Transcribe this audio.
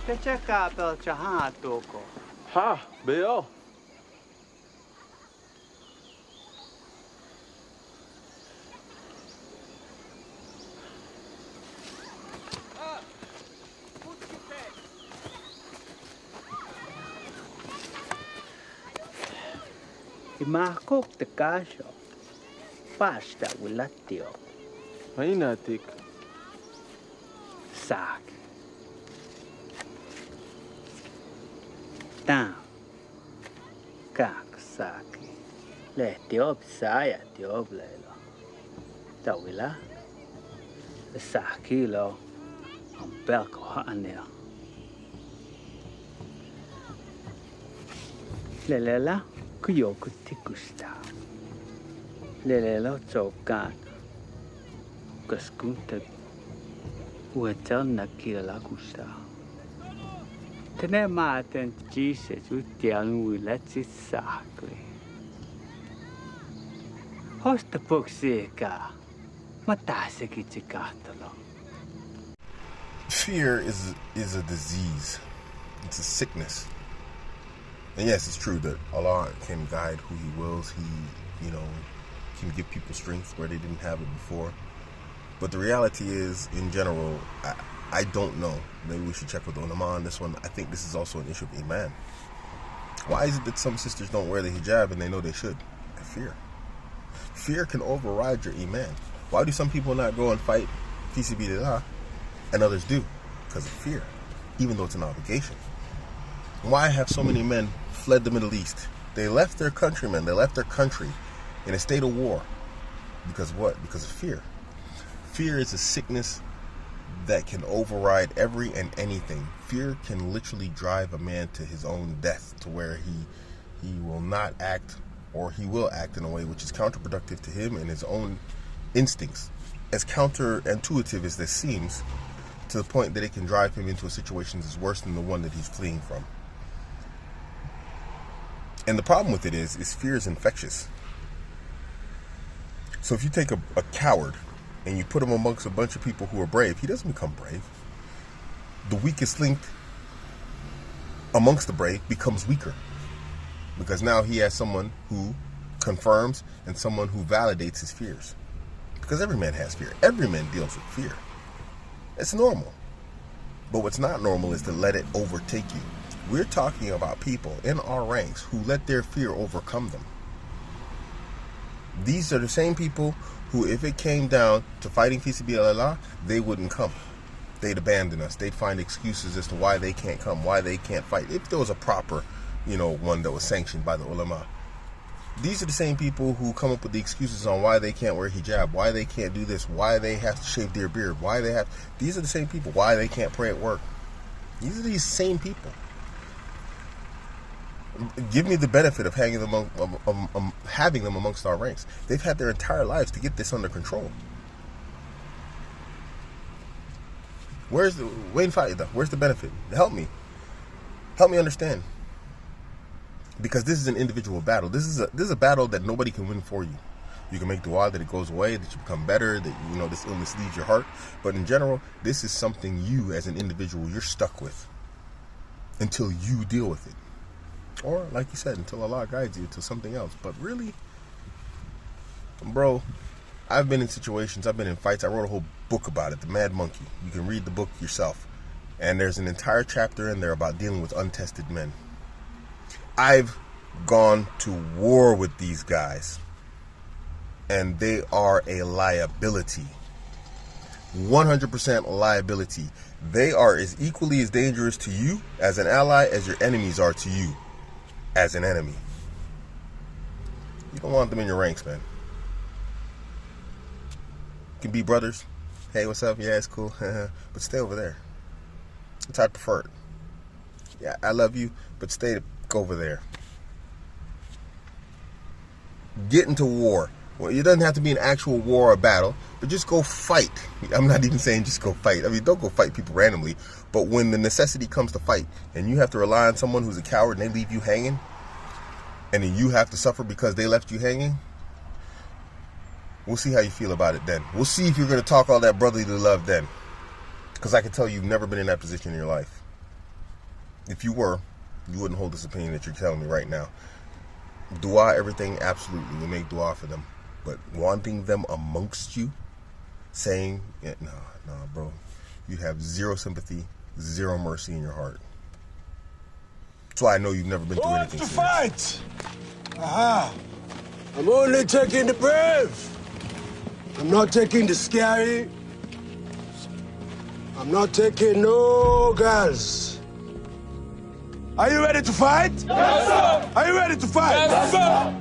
Teçeka pelcha ha toko. Ha, Bill. Imahkok te kasho. Pasta wilatio. Mainatik. Sak. Tam. Kak saki. Le tiob saya tiob lelo. Tawila. Saki lo. Belko hanel. Lelela kuyo kutikusta. Lelelo chokan. Kaskunta. Uetel nakila gusta. Tene maten Jesus utian wiletsi sakli. Hosta puksika. Matasiki chikatalo. Fear is a disease. It's a sickness. And yes, it's true that Allah can guide who He wills. He, can give people strength where they didn't have it before. But the reality is, in general, I don't know. Maybe we should check with the ulama on this one. I think this is also an issue of iman. Why is it that some sisters don't wear the hijab and they know they should? Fear. Fear can override your iman. Why do some people not go and fight fi sabilillah and others do? Because of fear, even though it's an obligation. Why have so many men fled the Middle East? They left their countrymen, they left their country in a state of war. Because of what? Because of fear. Fear is a sickness that can override every and anything. Fear can literally drive a man to his own death, to where he will not act, or he will act in a way which is counterproductive to him and his own instincts. As counterintuitive as this seems, to the point that it can drive him into a situation that's worse than the one that he's fleeing from. And the problem with it is fear is infectious. So if you take a coward and you put him amongst a bunch of people who are brave, he doesn't become brave. The weakest link amongst the brave becomes weaker, because now he has someone who confirms and someone who validates his fears. Because every man has fear. Every man deals with fear. It's normal. But what's not normal is to let it overtake you. We're talking about people in our ranks who let their fear overcome them. These are the same people who, if it came down to fighting fi sabilillah, they wouldn't come. They'd abandon us. They'd find excuses as to why they can't come, why they can't fight. If there was a proper, one that was sanctioned by the ulama. These are the same people who come up with the excuses on why they can't wear hijab, why they can't do this, why they have to shave their beard, these are the same people, why they can't pray at work. These are these same people. Give me the benefit of having them amongst our ranks. They've had their entire lives to get this under control. Where's the benefit? Help me understand. Because this is an individual battle. This is a battle that nobody can win for you. You can make dua that it goes away, that you become better, that this illness leaves your heart. But in general, this is something you as an individual, you're stuck with until you deal with it. Or, like you said, until Allah guides you to something else. But really, bro, I've been in situations, I've been in fights. I wrote a whole book about it, The Mad Monkey. You can read the book yourself. And there's an entire chapter in there about dealing with untested men. I've gone to war with these guys, and they are a liability. 100% liability. They are as equally as dangerous to you as an ally as your enemies are to you as an enemy. You don't want them in your ranks, man. You can be brothers. Hey, what's up? Yeah, it's cool. But stay over there. That's how I prefer it. Yeah, I love you, but stay over there. Get into war. Well, it doesn't have to be an actual war or battle, but just go fight. I'm not even saying just go fight. I mean, don't go fight people randomly. But when the necessity comes to fight, and you have to rely on someone who's a coward and they leave you hanging, and then you have to suffer because they left you hanging, we'll see how you feel about it then. We'll see if you're going to talk all that brotherly love then. Because I can tell you've never been in that position in your life. If you were, you wouldn't hold this opinion that you're telling me right now. Dua everything, absolutely. We make dua for them. But wanting them amongst you, saying, yeah, no, bro. You have zero sympathy, zero mercy in your heart. That's why I know you've never been through anything serious. Who wants to fight? Aha! I'm only taking the brave. I'm not taking the scary. I'm not taking no girls. Are you ready to fight? Yes, sir! Are you ready to fight? Yes, sir!